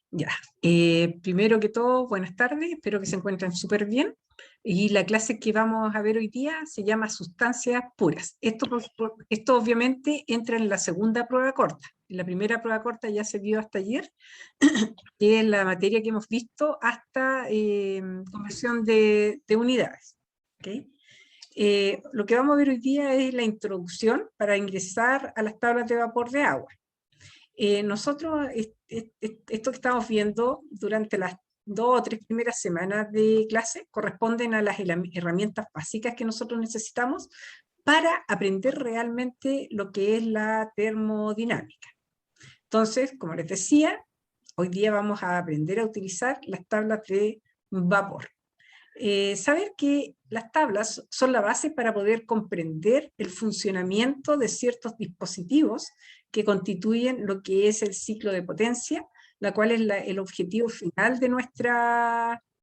Ya, primero que todo, buenas tardes, espero que se encuentren súper bien. Y la clase que vamos a ver hoy día se llama Sustancias Puras. Esto obviamente entra en la segunda prueba corta. En la primera prueba corta ya se vio hasta ayer, que es la materia que hemos visto hasta conversión de unidades. ¿Ok? Lo que vamos a ver hoy día es la introducción para ingresar a las tablas de vapor de agua. Nosotros, esto que estamos viendo durante las 2 o 3 primeras semanas de clase corresponden a las herramientas básicas que nosotros necesitamos para aprender realmente lo que es la termodinámica. Entonces, como les decía, hoy día vamos a aprender a utilizar las tablas de vapor. Saber que las tablas son la base para poder comprender el funcionamiento de ciertos dispositivos que constituyen lo que es el ciclo de potencia, la cual es el objetivo final de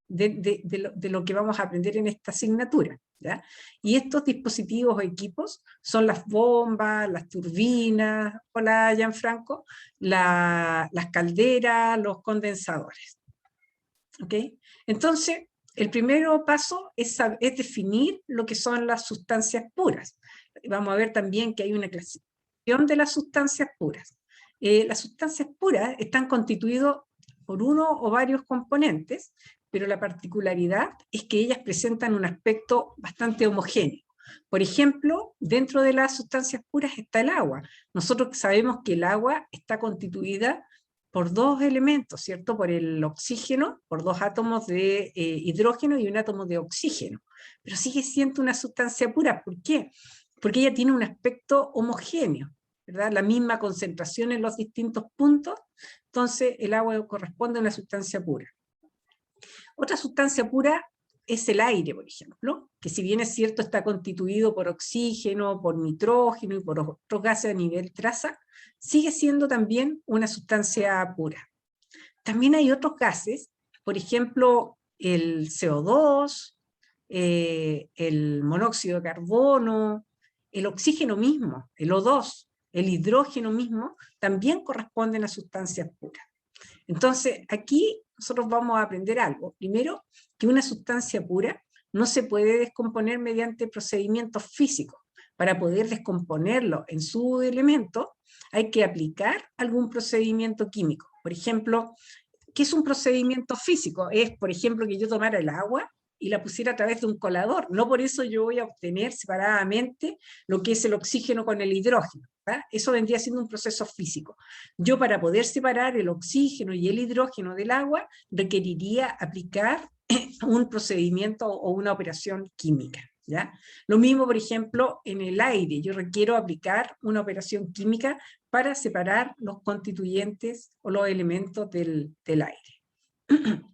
de lo que vamos a aprender en esta asignatura, ¿ya? Y estos dispositivos o equipos son las bombas, las turbinas, hola Gianfranco, las calderas, los condensadores. ¿Ok? Entonces, el primer paso es definir lo que son las sustancias puras. Vamos a ver también que hay una clasificación de las sustancias puras. Las sustancias puras están constituidas por uno o varios componentes, pero la particularidad es que ellas presentan un aspecto bastante homogéneo. Por ejemplo, dentro de las sustancias puras está el agua. Nosotros sabemos que el agua está constituida por dos elementos, ¿cierto? Por el oxígeno, por dos átomos de hidrógeno y un átomo de oxígeno. Pero sigue siendo una sustancia pura. ¿Por qué? Porque ella tiene un aspecto homogéneo, ¿verdad? La misma concentración en los distintos puntos, entonces el agua corresponde a una sustancia pura. Otra sustancia pura es el aire, por ejemplo, que si bien es cierto está constituido por oxígeno, por nitrógeno y por otros gases a nivel traza, sigue siendo también una sustancia pura. También hay otros gases, por ejemplo, el CO2, el monóxido de carbono, el oxígeno mismo, el O2, el hidrógeno mismo, también corresponden a sustancias puras. Entonces, aquí nosotros vamos a aprender algo. Primero, que una sustancia pura no se puede descomponer mediante procedimientos físicos. Para poder descomponerlo en su elemento, hay que aplicar algún procedimiento químico. Por ejemplo, ¿qué es un procedimiento físico? Es, por ejemplo, que yo tomara el agua y la pusiera a través de un colador. No por eso yo voy a obtener separadamente lo que es el oxígeno con el hidrógeno. ¿verdad? Eso vendría siendo un proceso físico. Yo para poder separar el oxígeno y el hidrógeno del agua requeriría aplicar un procedimiento o una operación química. ¿ya? Lo mismo, por ejemplo, en el aire. Yo requiero aplicar una operación química para separar los constituyentes o los elementos del aire.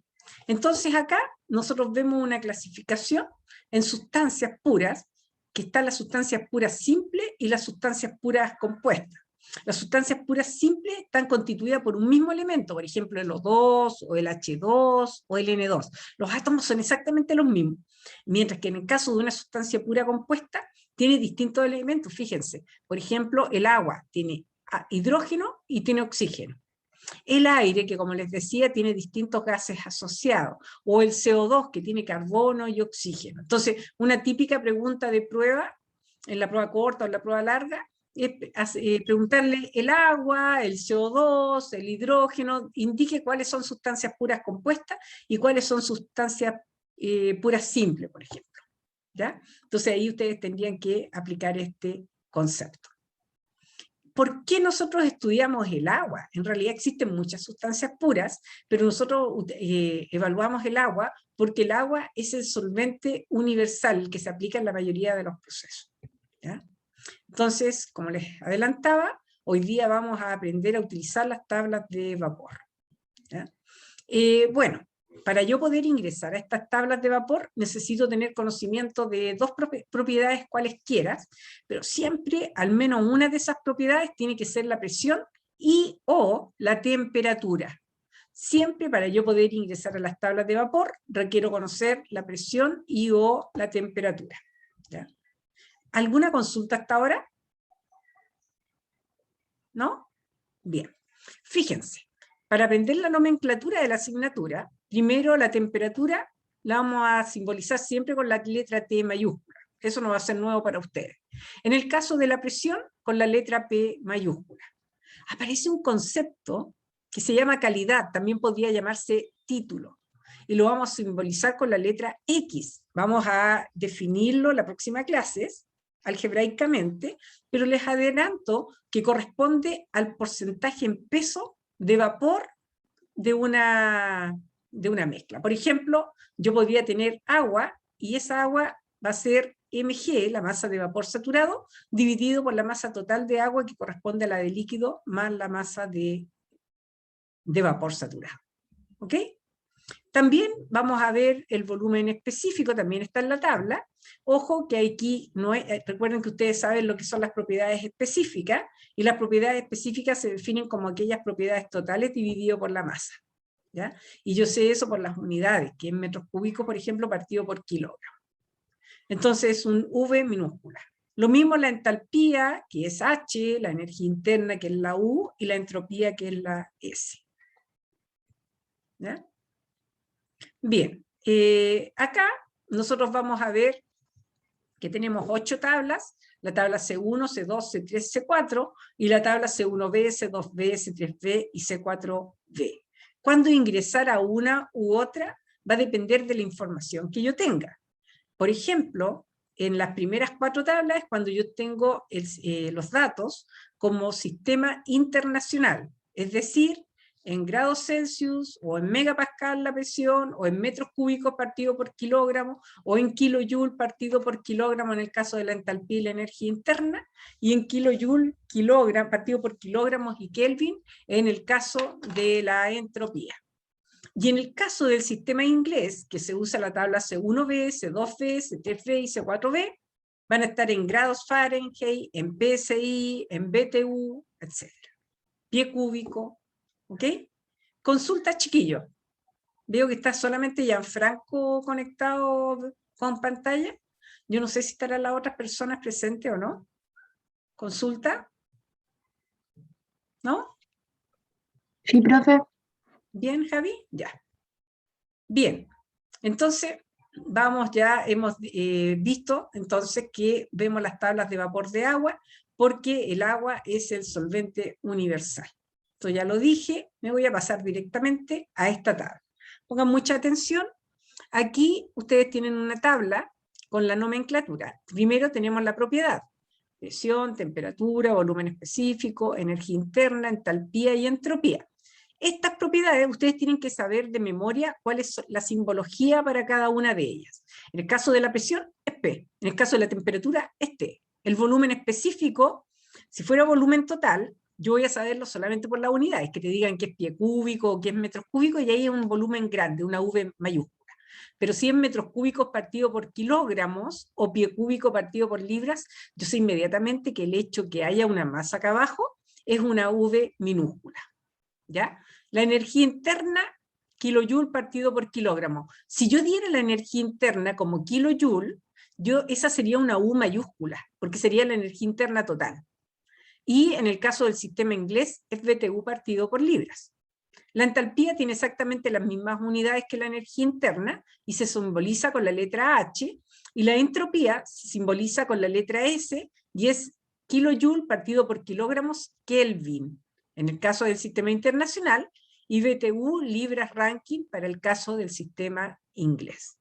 Entonces acá nosotros vemos una clasificación en sustancias puras, que están las sustancias puras simples y las sustancias puras compuestas. Las sustancias puras simples están constituidas por un mismo elemento, por ejemplo el O2 o el H2 o el N2. Los átomos son exactamente los mismos, mientras que en el caso de una sustancia pura compuesta tiene distintos elementos, fíjense. Por ejemplo, el agua tiene hidrógeno y tiene oxígeno. El aire, que como les decía, tiene distintos gases asociados, o el CO2, que tiene carbono y oxígeno. Entonces, una típica pregunta de prueba, en la prueba corta o en la prueba larga, es preguntarle el agua, el CO2, el hidrógeno, indique cuáles son sustancias puras compuestas y cuáles son sustancias puras simples, por ejemplo. ¿ya? Entonces ahí ustedes tendrían que aplicar este concepto. ¿Por qué nosotros estudiamos el agua? En realidad existen muchas sustancias puras, pero nosotros evaluamos el agua porque el agua es el solvente universal que se aplica en la mayoría de los procesos. ¿ya? Entonces, como les adelantaba, hoy día vamos a aprender a utilizar las tablas de vapor. Bueno, para yo poder ingresar a estas tablas de vapor, necesito tener conocimiento de dos propiedades cualesquiera, pero siempre al menos una de esas propiedades tiene que ser la presión y o la temperatura. Siempre para yo poder ingresar a las tablas de vapor, requiero conocer la presión y o la temperatura. ¿ya? ¿Alguna consulta hasta ahora? ¿No? Bien. Fíjense. Para aprender la nomenclatura de la asignatura, primero la temperatura la vamos a simbolizar siempre con la letra T mayúscula. Eso no va a ser nuevo para ustedes. En el caso de la presión, con la letra P mayúscula. Aparece un concepto que se llama calidad, también podría llamarse título, y lo vamos a simbolizar con la letra X. Vamos a definirlo en la próxima clase, algebraicamente, pero les adelanto que corresponde al porcentaje en peso de vapor de una mezcla. Por ejemplo, yo podría tener agua, y esa agua va a ser mg, la masa de vapor saturado, dividido por la masa total de agua, que corresponde a la de líquido, más la masa de vapor saturado. ¿Ok? También vamos a ver el volumen específico, también está en la tabla. Ojo que aquí no es, recuerden que ustedes saben lo que son las propiedades específicas, y las propiedades específicas se definen como aquellas propiedades totales dividido por la masa, ¿ya? Y yo sé eso por las unidades, que es metros cúbicos, por ejemplo, partido por kilogramo. Entonces es un V minúscula. Lo mismo la entalpía, que es H, la energía interna, que es la U, y la entropía, que es la S. ¿Ya? Bien, acá nosotros vamos a ver que tenemos 8 tablas, la tabla C1, C2, C3, C4, y la tabla C1b, C2b, C3b y C4b. Cuando ingresar a una u otra va a depender de la información que yo tenga. Por ejemplo, en las primeras 4 tablas es cuando yo tengo los datos como sistema internacional, es decir, en grados Celsius, o en megapascal la presión, o en metros cúbicos partido por kilogramo, o en kilojoule partido por kilogramo en el caso de la entalpía y la energía interna, y en kilojoule partido por kilogramos y Kelvin en el caso de la entropía. Y en el caso del sistema inglés, que se usa la tabla C1b, C2b, C3b y C4b, van a estar en grados Fahrenheit, en PSI, en BTU, etc. Pie cúbico, ¿ok? Consulta, chiquillos. Veo que está solamente Gianfranco conectado con pantalla. Yo no sé si estarán las otras personas presentes o no. ¿Consulta? ¿No? Sí, profe. ¿Bien, Javi? Ya. Bien. Entonces, vamos ya, hemos visto entonces que vemos las tablas de vapor de agua, porque el agua es el solvente universal. Esto ya lo dije, me voy a pasar directamente a esta tabla. Pongan mucha atención. Aquí ustedes tienen una tabla con la nomenclatura. Primero tenemos la propiedad: presión, temperatura, volumen específico, energía interna, entalpía y entropía. Estas propiedades ustedes tienen que saber de memoria cuál es la simbología para cada una de ellas. En el caso de la presión es P, en el caso de la temperatura es T. El volumen específico, si fuera volumen total, yo voy a saberlo solamente por las unidades, que te digan que es pie cúbico o que es metros cúbicos, y ahí es un volumen grande, una V mayúscula. Pero si es metros cúbicos partido por kilogramos o pie cúbico partido por libras, yo sé inmediatamente que el hecho que haya una masa acá abajo es una V minúscula. ¿Ya? La energía interna, kilojoule partido por kilogramo. Si yo diera la energía interna como kilojoule, esa sería una U mayúscula, porque sería la energía interna total. Y en el caso del sistema inglés, es BTU partido por libras. La entalpía tiene exactamente las mismas unidades que la energía interna, y se simboliza con la letra H, y la entropía se simboliza con la letra S, y es kilojoule partido por kilogramos Kelvin, en el caso del sistema internacional, y BTU, libras Rankine, para el caso del sistema inglés.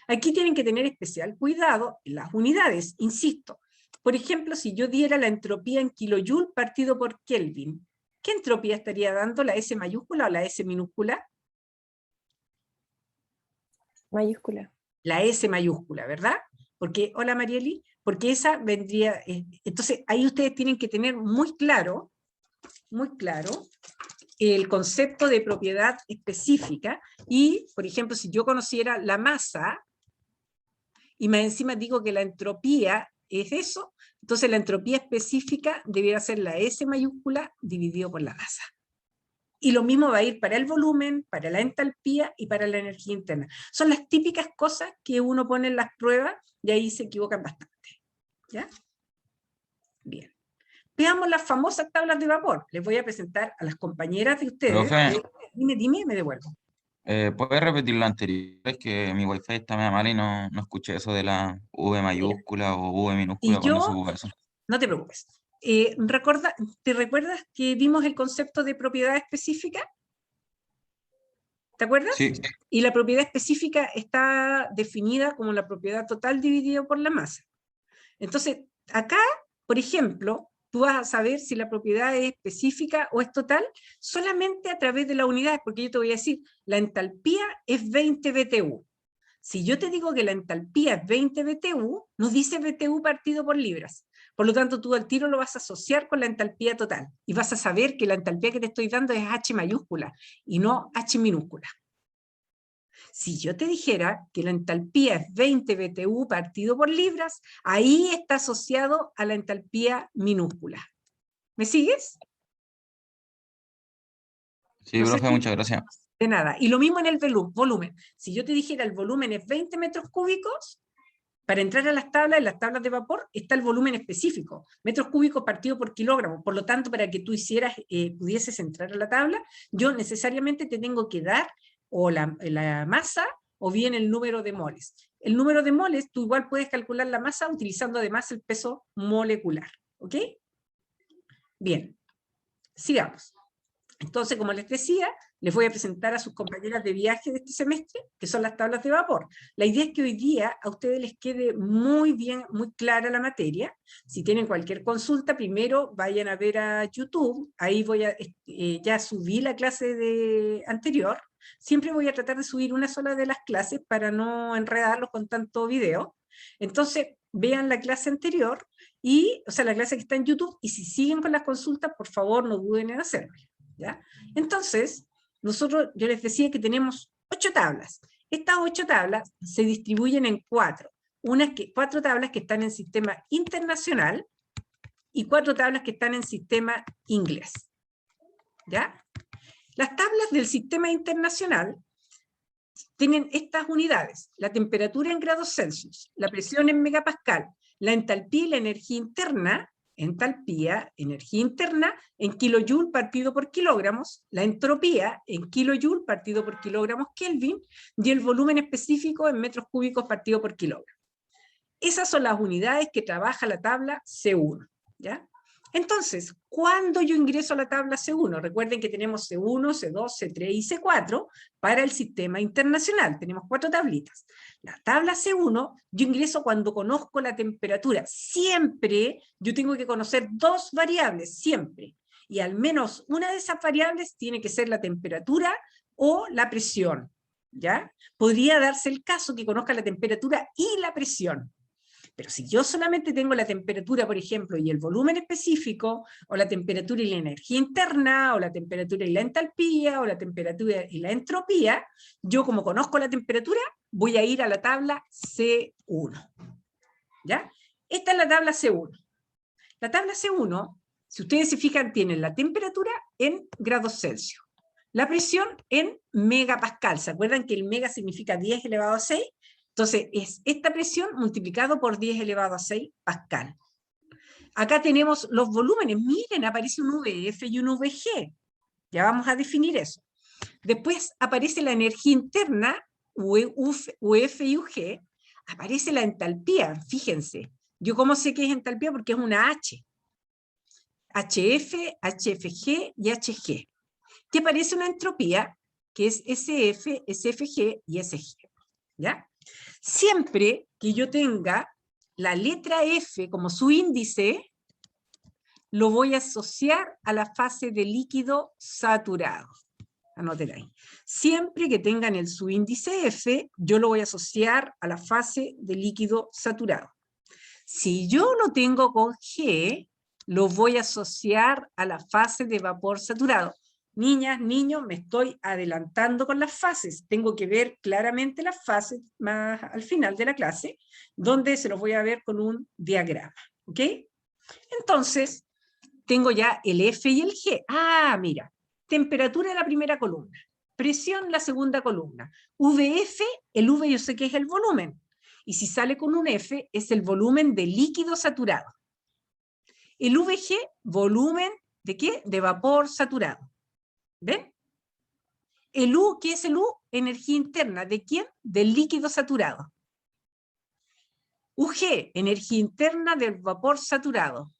Aquí tienen que tener especial cuidado en las unidades, insisto. Por ejemplo, si yo diera la entropía en kilojoule partido por Kelvin, ¿qué entropía estaría dando, la S mayúscula o la S minúscula? Mayúscula. La S mayúscula, ¿verdad? Porque, hola Marieli, porque esa vendría, entonces ahí ustedes tienen que tener muy claro el concepto de propiedad específica. Y, por ejemplo, si yo conociera la masa, y más encima digo que la entropía es eso, entonces la entropía específica debiera ser la S mayúscula dividido por la masa. Y lo mismo va a ir para el volumen, para la entalpía y para la energía interna. Son las típicas cosas que uno pone en las pruebas, y ahí se equivocan bastante. ¿Ya? Bien. Veamos las famosas tablas de vapor. Les voy a presentar a las compañeras de ustedes. Profe, Dime, me devuelvo. ¿Puedes repetir lo anterior? Es que mi wifi está medio mal y no escuché eso de la V mayúscula o V minúscula Y cuando yo, se ocupa eso. no te preocupes. ¿Te recuerdas que vimos el concepto de propiedad específica? ¿Te acuerdas? Sí, Y la propiedad específica está definida como la propiedad total dividido por la masa. Entonces, acá, por ejemplo, tú vas a saber si la propiedad es específica o es total solamente a través de las unidades, porque yo te voy a decir, la entalpía es 20 BTU. Si yo te digo que la entalpía es 20 BTU, nos dice BTU partido por libras. Por lo tanto, tú al tiro lo vas a asociar con la entalpía total. Y vas a saber que la entalpía que te estoy dando es H mayúscula y no H minúscula. Si yo te dijera que la entalpía es 20 BTU partido por libras, ahí está asociado a la entalpía minúscula. ¿Me sigues? sí, No sé profe, si... muchas gracias. De nada. Y lo mismo en el volumen. Si yo te dijera el volumen es 20 metros cúbicos, para entrar a las tablas, en las tablas de vapor, está el volumen específico, metros cúbicos partido por kilogramo. Por lo tanto, para que tú pudieses entrar a la tabla, yo necesariamente te tengo que dar o la masa o bien el número de moles. El número de moles, tú igual puedes calcular la masa utilizando además el peso molecular. ¿Ok? Bien, sigamos. Entonces, como les decía, les voy a presentar a sus compañeras de viaje de este semestre, que son las tablas de vapor. La idea es que hoy día a ustedes les quede muy bien, muy clara la materia. Si tienen cualquier consulta, primero vayan a ver a YouTube. Ahí ya subí la clase anterior. Siempre voy a tratar de subir una sola de las clases para no enredarlos con tanto video. Entonces, vean la clase anterior, o sea, la clase que está en YouTube, y si siguen con las consultas, por favor, no duden en hacerlo. ¿Ya? Entonces, yo les decía que tenemos 8 tablas. Estas 8 tablas se distribuyen en 4. 4 tablas que están en sistema internacional y 4 tablas que están en sistema inglés. ¿Ya? Las tablas del sistema internacional tienen estas unidades: la temperatura en grados Celsius, la presión en megapascal, la entalpía y la energía interna, entalpía, energía interna, en kilojoule partido por kilogramos, la entropía en kilojoule partido por kilogramos Kelvin, y el volumen específico en metros cúbicos partido por kilogramo. Esas son las unidades que trabaja la tabla C1, ¿ya? Entonces, ¿cuándo yo ingreso a la tabla C1? Recuerden que tenemos C1, C2, C3 y C4 para el sistema internacional. Tenemos 4 tablitas. La tabla C1, yo ingreso cuando conozco la temperatura. Siempre yo tengo que conocer 2 variables, siempre. Y al menos una de esas variables tiene que ser la temperatura o la presión, ¿ya? Podría darse el caso que conozca la temperatura y la presión. Pero si yo solamente tengo la temperatura, por ejemplo, y el volumen específico, o la temperatura y la energía interna, o la temperatura y la entalpía, o la temperatura y la entropía, yo como conozco la temperatura, voy a ir a la tabla C1. ¿Ya? Esta es la tabla C1. La tabla C1, si ustedes se fijan, tiene la temperatura en grados Celsius, la presión en megapascal. ¿Se acuerdan que el mega significa 10 elevado a 6? Entonces, es esta presión multiplicado por 10 elevado a 6 pascal. Acá tenemos los volúmenes. Miren, aparece un VF y un VG. Ya vamos a definir eso. Después aparece la energía interna, UF y UG. Aparece la entalpía, fíjense. Yo cómo sé que es entalpía porque es una H. HF, HFG y HG. Y aparece una entropía que es SF, SFG y SG. ¿Ya? Siempre que yo tenga la letra F como su índice, lo voy a asociar a la fase de líquido saturado. Anoten ahí. Siempre que tengan el subíndice F, yo lo voy a asociar a la fase de líquido saturado. Si yo lo tengo con G, lo voy a asociar a la fase de vapor saturado. Niñas, niños, me estoy adelantando con las fases. Tengo que ver claramente las fases más al final de la clase, donde se los voy a ver con un diagrama. ¿Ok? Entonces, tengo ya el F y el G. Ah, mira. Temperatura en la primera columna. Presión en la segunda columna. VF, el V yo sé que es el volumen. Y si sale con un F, es el volumen de líquido saturado. El VG, volumen ¿de qué? De vapor saturado. ¿Ven? El U, ¿qué es el U? Energía interna. ¿De quién? Del líquido saturado. UG, energía interna del vapor saturado.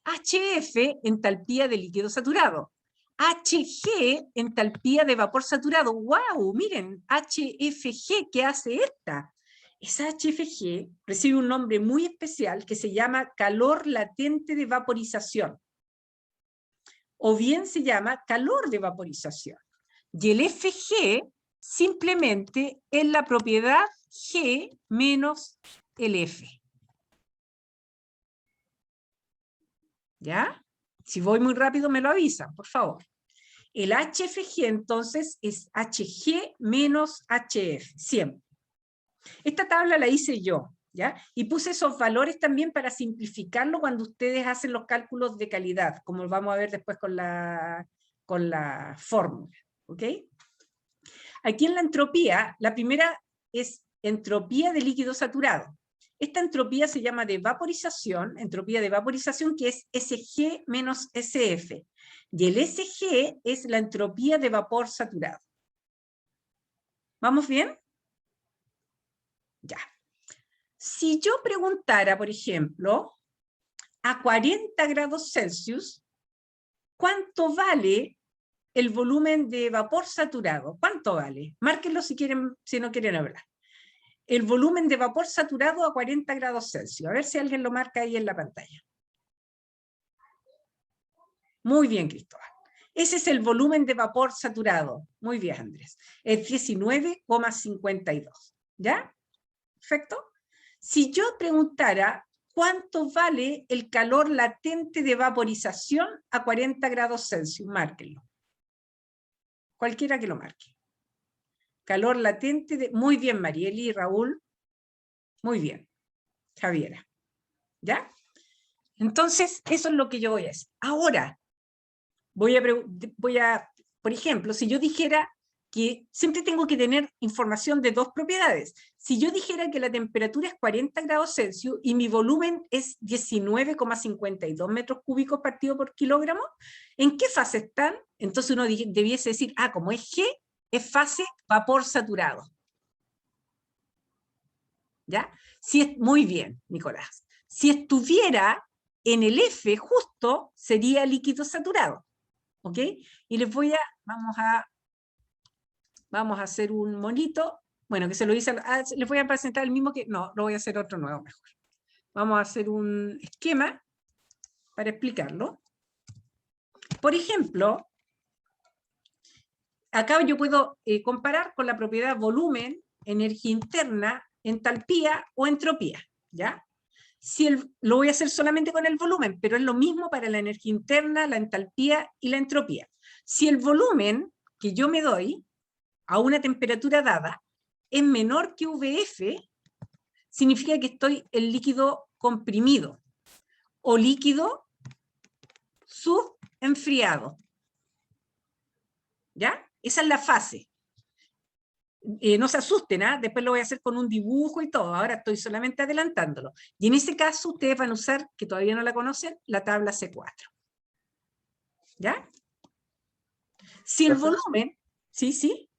HF, entalpía de líquido saturado. HG, entalpía de vapor saturado. ¡Wow! Miren, HFG, ¿qué hace esta? Esa HFG recibe un nombre muy especial que se llama calor latente de vaporización. O bien se llama calor de vaporización. Y el FG simplemente es la propiedad G menos el F. ¿Ya? Si voy muy rápido me lo avisan, por favor. El HFG entonces es HG menos HF, siempre. Esta tabla la hice yo, ¿ya? Y puse esos valores también para simplificarlo cuando ustedes hacen los cálculos de calidad, como vamos a ver después con la fórmula, ¿ok? Aquí en la entropía, la primera es entropía de líquido saturado. Esta entropía se llama de vaporización, entropía de vaporización, que es SG menos SF. Y el SG es la entropía de vapor saturado. ¿Vamos bien? Ya. Si yo preguntara, por ejemplo, a 40 grados Celsius, ¿cuánto vale el volumen de vapor saturado? ¿Cuánto vale? Márquenlo si quieren, si no quieren hablar. El volumen de vapor saturado a 40 grados Celsius. A ver si alguien lo marca ahí en la pantalla. Muy bien, Cristóbal. Ese es el volumen de vapor saturado. Muy bien, Andrés. Es 19,52. ¿Ya? Perfecto. Si yo preguntara cuánto vale el calor latente de vaporización a 40 grados Celsius, márquenlo. Cualquiera que lo marque. Calor latente de... Muy bien, Marieli y Raúl. Muy bien. Javiera. ¿Ya? Entonces, eso es lo que yo voy a hacer. Ahora, voy a, por ejemplo, si yo dijera que siempre tengo que tener información de dos propiedades. Si yo dijera que la temperatura es 40 grados Celsius y mi volumen es 19,52 metros cúbicos partido por kilogramo, ¿en qué fase están? Entonces uno debiese decir, ah, como es G, es fase vapor saturado. ¿Ya? Si es, muy bien, Nicolás. Si estuviera en el F justo, sería líquido saturado. ¿Ok? Y les voy a, vamos a hacer un monito, bueno, que se lo hice, les voy a presentar el mismo que, no, lo voy a hacer otro nuevo mejor. Vamos a hacer un esquema para explicarlo. Por ejemplo, acá yo puedo comparar con la propiedad volumen, energía interna, entalpía o entropía, ¿ya? Lo voy a hacer solamente con el volumen, pero es lo mismo para la energía interna, la entalpía y la entropía. Si el volumen que yo me doy a una temperatura dada es menor que VF, significa que estoy en líquido comprimido o líquido subenfriado. ¿Ya? Esa es la fase. No se asusten, ¿eh? Después lo voy a hacer con un dibujo y todo, ahora estoy solamente adelantándolo. Y en ese caso ustedes van a usar, que todavía no la conocen, la tabla C4. ¿Ya? Si el volumen... Sí, sí.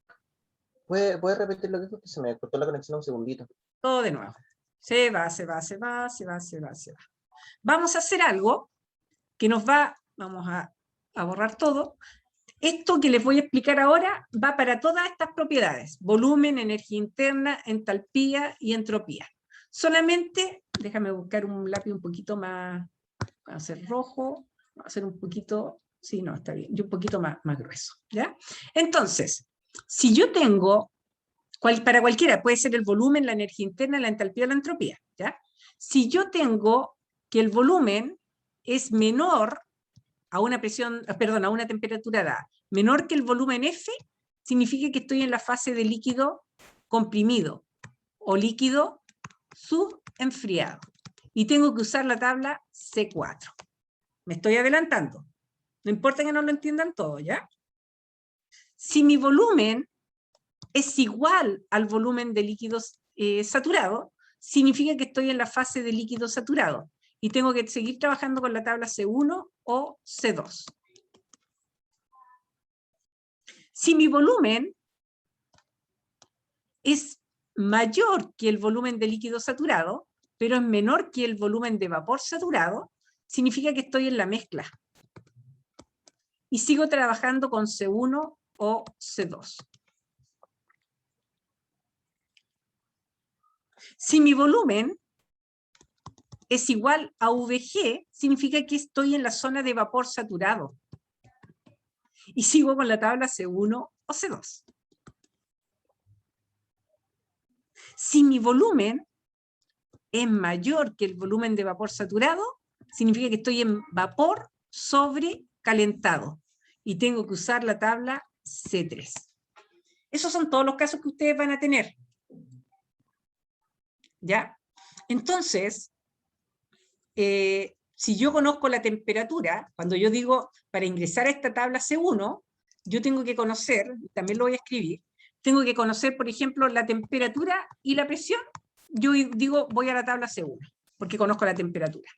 ¿Puede repetir lo que dijo? Que se me cortó la conexión un segundito. Todo de nuevo. Se va. Vamos a hacer algo que nos va, vamos a borrar todo. Esto que les voy a explicar ahora va para todas estas propiedades: volumen, energía interna, entalpía y entropía. Solamente, déjame buscar un lápiz un poquito más, va a ser rojo, va a ser un poquito, sí, no, está bien, y un poquito más grueso, ¿ya? Entonces, si yo tengo, para cualquiera, puede ser el volumen, la energía interna, la entalpía o la entropía, ¿ya? Si yo tengo que el volumen es menor a una presión, perdón, a una temperatura dada, menor que el volumen F, significa que estoy en la fase de líquido comprimido o líquido subenfriado. Y tengo que usar la tabla C4. Me estoy adelantando. No importa que no lo entiendan todo, ¿ya? Si mi volumen es igual al volumen de líquidos saturado, significa que estoy en la fase de líquido saturado. Y tengo que seguir trabajando con la tabla C1 o C2. Si mi volumen es mayor que el volumen de líquido saturado, pero es menor que el volumen de vapor saturado, significa que estoy en la mezcla. Y sigo trabajando con C1 o C2. Si mi volumen es igual a VG, significa que estoy en la zona de vapor saturado. Y sigo con la tabla C1 o C2. Si mi volumen es mayor que el volumen de vapor saturado, significa que estoy en vapor sobrecalentado. Y tengo que usar la tabla C3. Esos son todos los casos que ustedes van a tener. ¿Ya? Entonces, si yo conozco la temperatura, cuando yo digo para ingresar a esta tabla C1, yo tengo que conocer, también lo voy a escribir, tengo que conocer, por ejemplo, la temperatura y la presión. Yo digo, voy a la tabla C1, porque conozco la temperatura.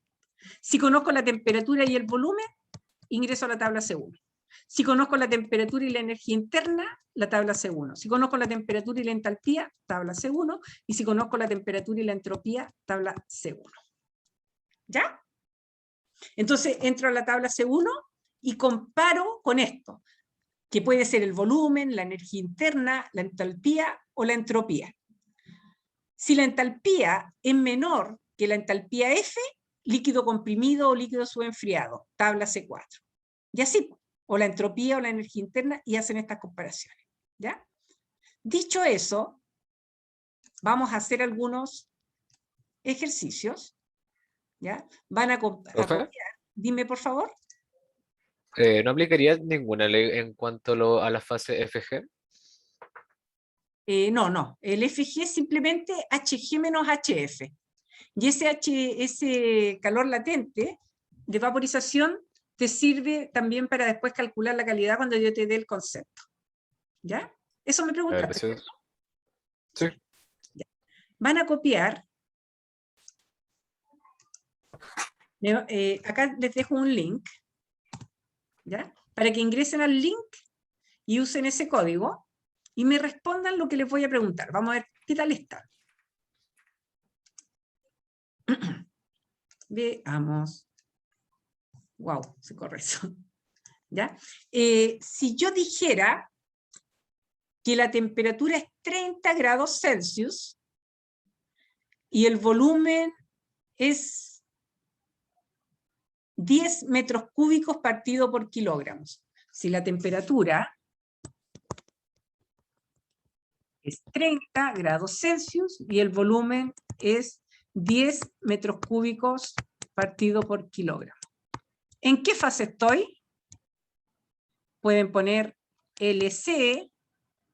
Si conozco la temperatura y el volumen, ingreso a la tabla C1. Si conozco la temperatura y la energía interna, la tabla C1. Si conozco la temperatura y la entalpía, tabla C1. Y si conozco la temperatura y la entropía, tabla C1. ¿Ya? Entonces entro a la tabla C1 y comparo con esto, que puede ser el volumen, la energía interna, la entalpía o la entropía. Si la entalpía es menor que la entalpía F, líquido comprimido o líquido subenfriado, tabla C4. Y así, o la entropía o la energía interna, y hacen estas comparaciones. ¿Ya? Dicho eso, vamos a hacer algunos ejercicios. ¿Ya? Van a ¿Profe? copiar. Dime, por favor. ¿No aplicaría ninguna ley en cuanto a la fase FG? No. El FG es simplemente HG menos HF. Y ese calor latente de vaporización te sirve también para después calcular la calidad cuando yo te dé el concepto. ¿Ya? Eso me preguntaste. Gracias. Sí. Ya. Van a copiar. Acá les dejo un link. ¿Ya? Para que ingresen al link y usen ese código y me respondan lo que les voy a preguntar. Vamos a ver qué tal está. Veamos. Wow, se corre eso. ¿Ya? Si yo dijera que la temperatura es 30 grados Celsius y el volumen es 10 metros cúbicos partido por kilogramos. Si la temperatura es 30 grados Celsius y el volumen es 10 metros cúbicos partido por kilogramo. ¿En qué fase estoy? Pueden poner LC,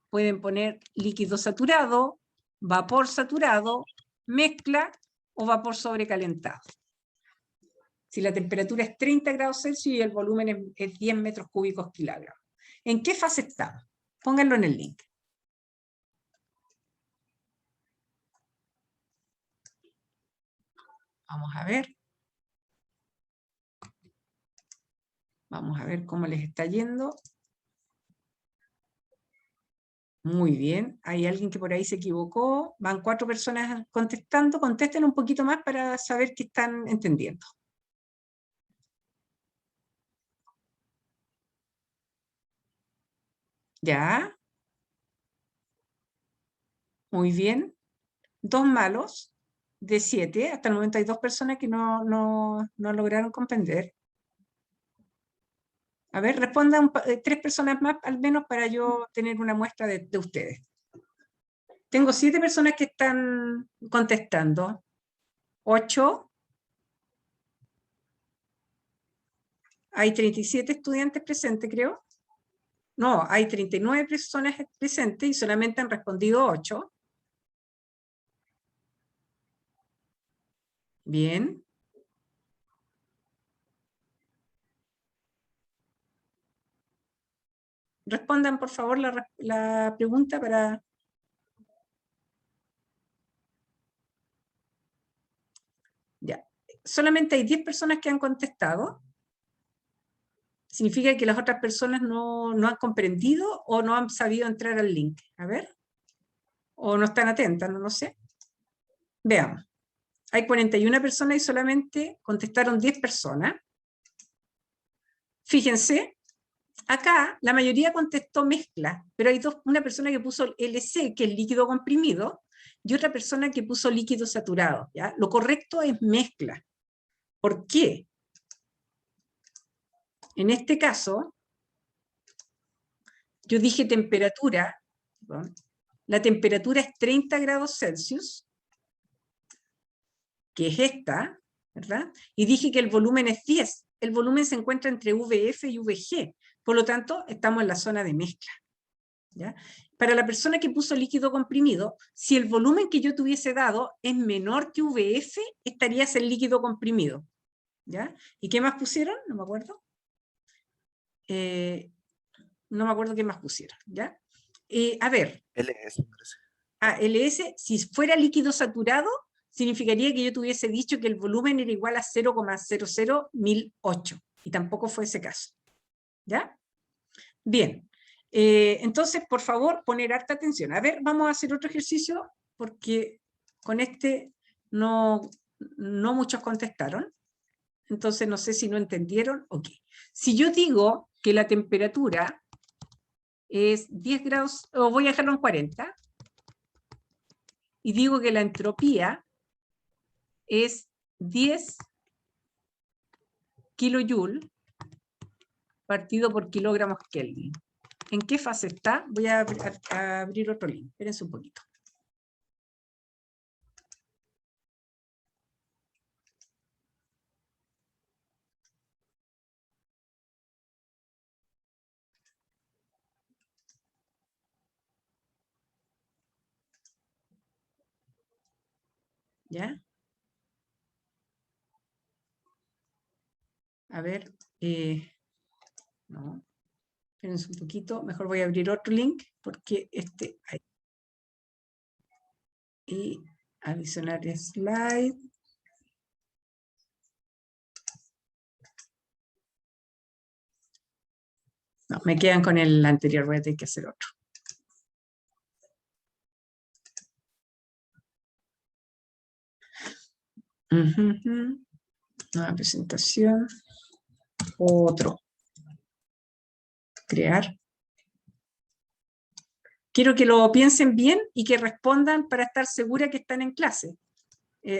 pueden poner líquido saturado, vapor saturado, mezcla o vapor sobrecalentado. Si la temperatura es 30 grados Celsius y el volumen es 10 metros cúbicos kilogramos. ¿En qué fase está? Pónganlo en el link. Vamos a ver. Vamos a ver cómo les está yendo. Muy bien. Hay alguien que por ahí se equivocó. Van 4 personas contestando. Contesten un poquito más para saber que están entendiendo. ¿Ya? Muy bien. 2 malos de 7. Hasta el momento hay 2 personas que no lograron comprender. A ver, respondan 3 personas más al menos para yo tener una muestra de ustedes. Tengo 7 personas que están contestando. 8. Hay 37 estudiantes presentes, creo. No, hay 39 personas presentes y solamente han respondido 8. Bien. Respondan, por favor, la pregunta para... Ya. Solamente hay 10 personas que han contestado. significa que las otras personas no han comprendido o no han sabido entrar al link. A ver. O no están atentas, no lo sé. Veamos. Hay 41 personas y solamente contestaron 10 personas. Fíjense, acá la mayoría contestó mezcla, pero hay una persona que puso LC, que es líquido comprimido, y otra persona que puso líquido saturado. ¿Ya? Lo correcto es mezcla. ¿Por qué? En este caso, yo dije temperatura, perdón, la temperatura es 30 grados Celsius, que es esta, ¿verdad? Y dije que el volumen es 10. El volumen se encuentra entre VF y VG, por lo tanto, estamos en la zona de mezcla. ¿Ya? Para la persona que puso líquido comprimido, si el volumen que yo te hubiese dado es menor que VF, estarías en líquido comprimido. ¿Ya? ¿Y qué más pusieron? No me acuerdo. No me acuerdo qué más pusieron. ¿Ya? A ver. LS, parece. LS, si fuera líquido saturado, significaría que yo te hubiese dicho que el volumen era igual a 0,00008. Y tampoco fue ese caso. ¿Ya? Bien. Entonces, por favor, poner harta atención. A ver, vamos a hacer otro ejercicio, porque con este no muchos contestaron. Entonces, no sé si no entendieron. Ok. Si yo digo que la temperatura es 10 grados, o voy a dejarlo en 40, y digo que la entropía es 10 kilojoule partido por kilogramos Kelvin. ¿En qué fase está? Voy a abrir otro link. Espérense un poquito. ¿Ya? A ver. No. Espérense un poquito. Mejor voy a abrir otro link porque este... Ahí. Y adicionar slide. No, me quedan con el anterior. Voy a tener que hacer otro. Nueva presentación. Otro. Crear. Quiero que lo piensen bien y que respondan para estar segura que están en clase.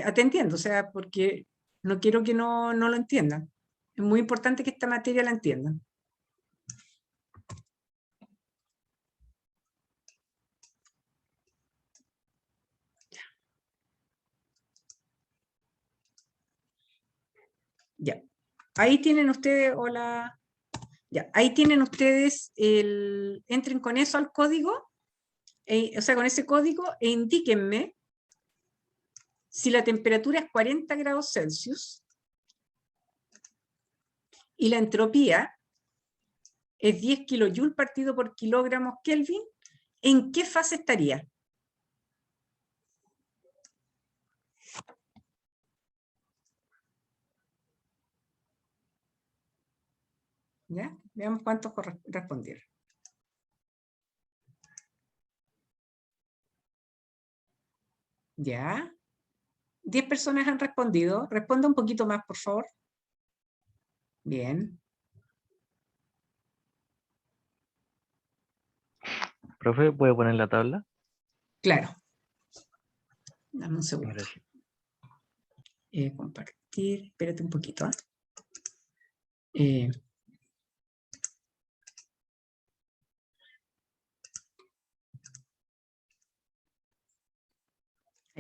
Atendiendo, o sea, porque no quiero que no lo entiendan. Es muy importante que esta materia la entiendan. Ya. Ahí tienen ustedes, hola. Ya, ahí tienen ustedes entren con eso al código, o sea, con ese código, e indíquenme si la temperatura es 40 grados Celsius y la entropía es 10 kilojoule partido por kilogramos Kelvin, ¿en qué fase estaría? ¿Ya? Veamos cuántos respondieron. ¿Ya? 10 personas han respondido. Responda un poquito más, por favor. Bien. Profe, ¿puede poner la tabla? Claro. Dame un segundo. Gracias. Compartir. Espérate un poquito.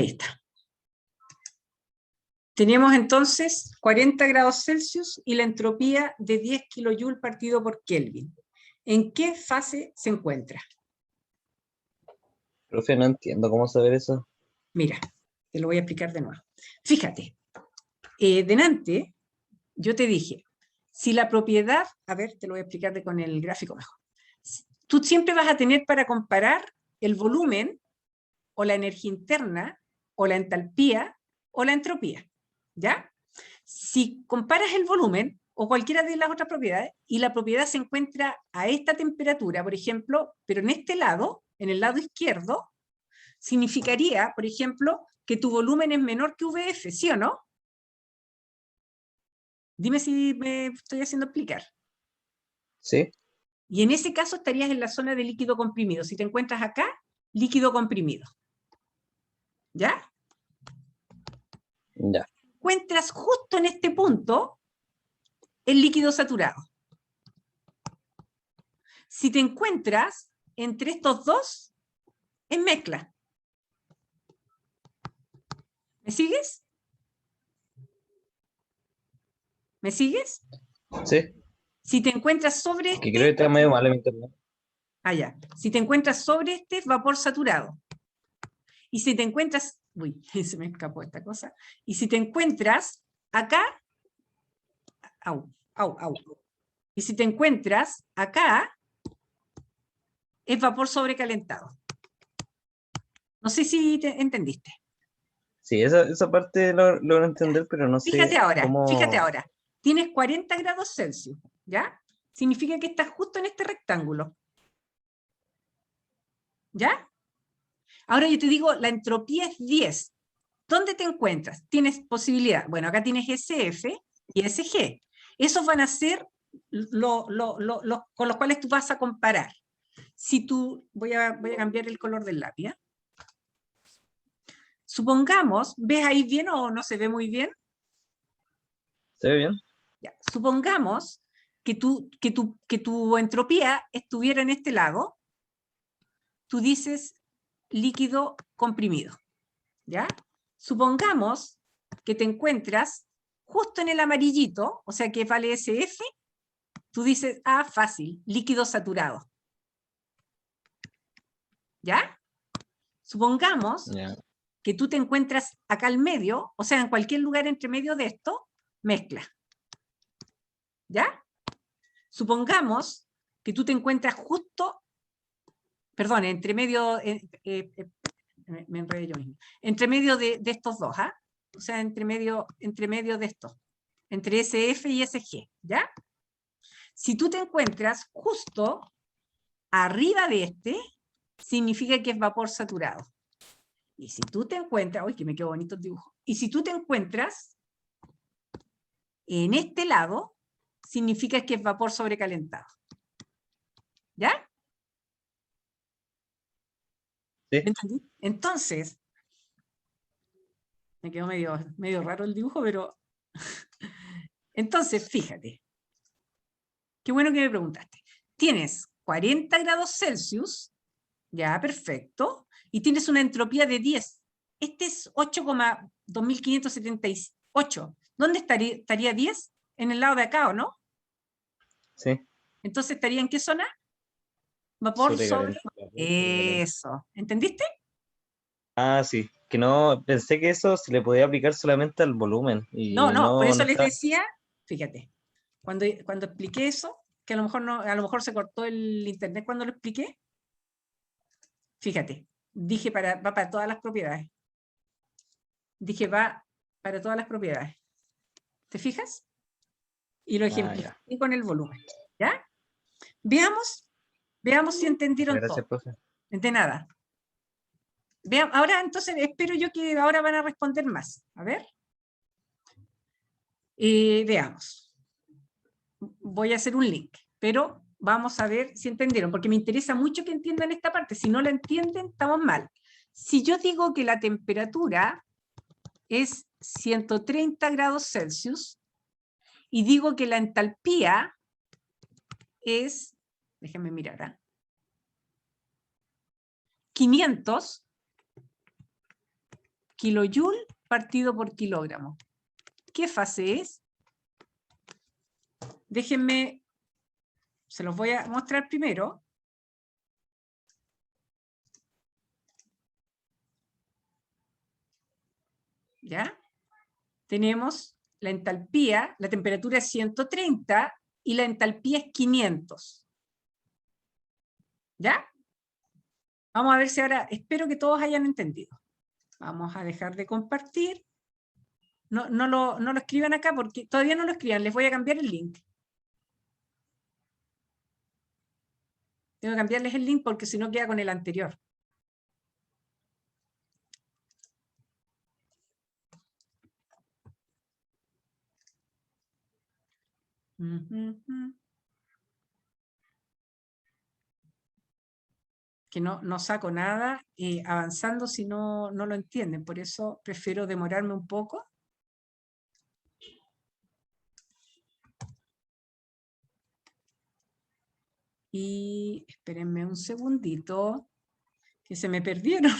Ahí está. Tenemos entonces 40 grados Celsius y la entropía de 10 kilojoule partido por Kelvin. ¿En qué fase se encuentra? Profe, no entiendo cómo saber eso. Mira, te lo voy a explicar de nuevo. Fíjate, delante yo te dije, si la propiedad, a ver, te lo voy a explicar con el gráfico mejor. Tú siempre vas a tener para comparar el volumen o la energía interna o la entalpía o la entropía, ¿ya? Si comparas el volumen, o cualquiera de las otras propiedades, y la propiedad se encuentra a esta temperatura, por ejemplo, pero en este lado, en el lado izquierdo, significaría, por ejemplo, que tu volumen es menor que VF, ¿sí o no? Dime si me estoy haciendo explicar. Sí, Y en ese caso estarías en la zona de líquido comprimido. Si te encuentras acá, líquido comprimido. ¿Ya? ya. Encuentras justo en este punto el líquido saturado. Si te encuentras entre estos dos, es mezcla. ¿Me sigues? ¿Me sigues? Sí, Si te encuentras sobre que creo que está medio mal en internet. allá. Si te encuentras sobre este, es vapor saturado. Y si te encuentras, uy, se me escapó esta cosa. Y si te encuentras acá, au, au, au. Y si te encuentras acá, es vapor sobrecalentado. No sé si te entendiste. Sí, esa parte lo logro entender, pero no Fíjate sé ahora, cómo... fíjate ahora. Tienes 40 grados Celsius, ¿ya? Significa que estás justo en este rectángulo. ¿Ya? Ahora yo te digo, la entropía es 10. ¿Dónde te encuentras? Tienes posibilidad. Bueno, acá tienes SF y SG. Esos van a ser con los cuales tú vas a comparar. Si tú, voy a cambiar el color del lápiz. ¿Eh? Supongamos, ¿ves ahí bien o no se ve muy bien? ¿Se ve bien? Ya, supongamos que tu entropía estuviera en este lado, tú dices líquido comprimido, ¿ya? Supongamos que te encuentras justo en el amarillito, o sea que vale SF, tú dices, ah, fácil, líquido saturado. ¿Ya? Supongamos Ya. que tú te encuentras acá al medio, o sea, en cualquier lugar entre medio de esto, mezcla. ¿Ya? Supongamos que tú te encuentras justo, perdón, entre medio, me enredé yo mismo, entre medio de estos dos, ¿ah? O sea, entre medio de estos, entre SF y SG, ¿ya? Si tú te encuentras justo arriba de este, significa que es vapor saturado. Y si tú te encuentras, uy, que me quedó bonito el dibujo, y si tú te encuentras en este lado, significa que es vapor sobrecalentado. ¿Ya? Sí. ¿Entendí? Entonces, me quedó medio raro el dibujo, pero... Entonces, fíjate. Qué bueno que me preguntaste. Tienes 40 grados Celsius, ya, perfecto, y tienes una entropía de 10. Este es 8,2578. ¿Dónde estaría 10? En el lado de acá, ¿o no? Sí. Entonces, ¿estaría en qué zona? Vapor sobre... Eso. ¿Entendiste? Ah, sí. Que no, pensé que eso se le podía aplicar solamente al volumen. No, Y no, por no, eso no les estaba... decía, fíjate, cuando expliqué eso, que a lo mejor se cortó el internet cuando lo expliqué, fíjate, dije va para todas las propiedades. Dije va para todas las propiedades. ¿Te fijas? Y lo Ah, ejemplifiqué ya. con el volumen. ¿Ya? Veamos si entendieron Gracias, todo. profe. De nada. Ahora entonces espero yo que ahora van a responder más. A ver. Veamos. Voy a hacer un link, pero vamos a ver si entendieron, porque me interesa mucho que entiendan esta parte. Si no la entienden, estamos mal. Si yo digo que la temperatura es 130 grados Celsius y digo que la entalpía es, déjenme mirar, ¿eh? 500 kilojoule partido por kilogramo. ¿Qué fase es? Déjenme, se los voy a mostrar primero. ¿Ya? Tenemos la entalpía, la temperatura es 130 y la entalpía es 500. ¿Ya? Vamos a ver si ahora, espero que todos hayan entendido. Vamos a dejar de compartir. no lo escriban acá porque todavía no lo escriban, les voy a cambiar el link. Tengo que cambiarles el link porque si no queda con el anterior. Que no saco nada avanzando si no lo entienden, por eso prefiero demorarme un poco. Y espérenme un segundito, que se me perdieron.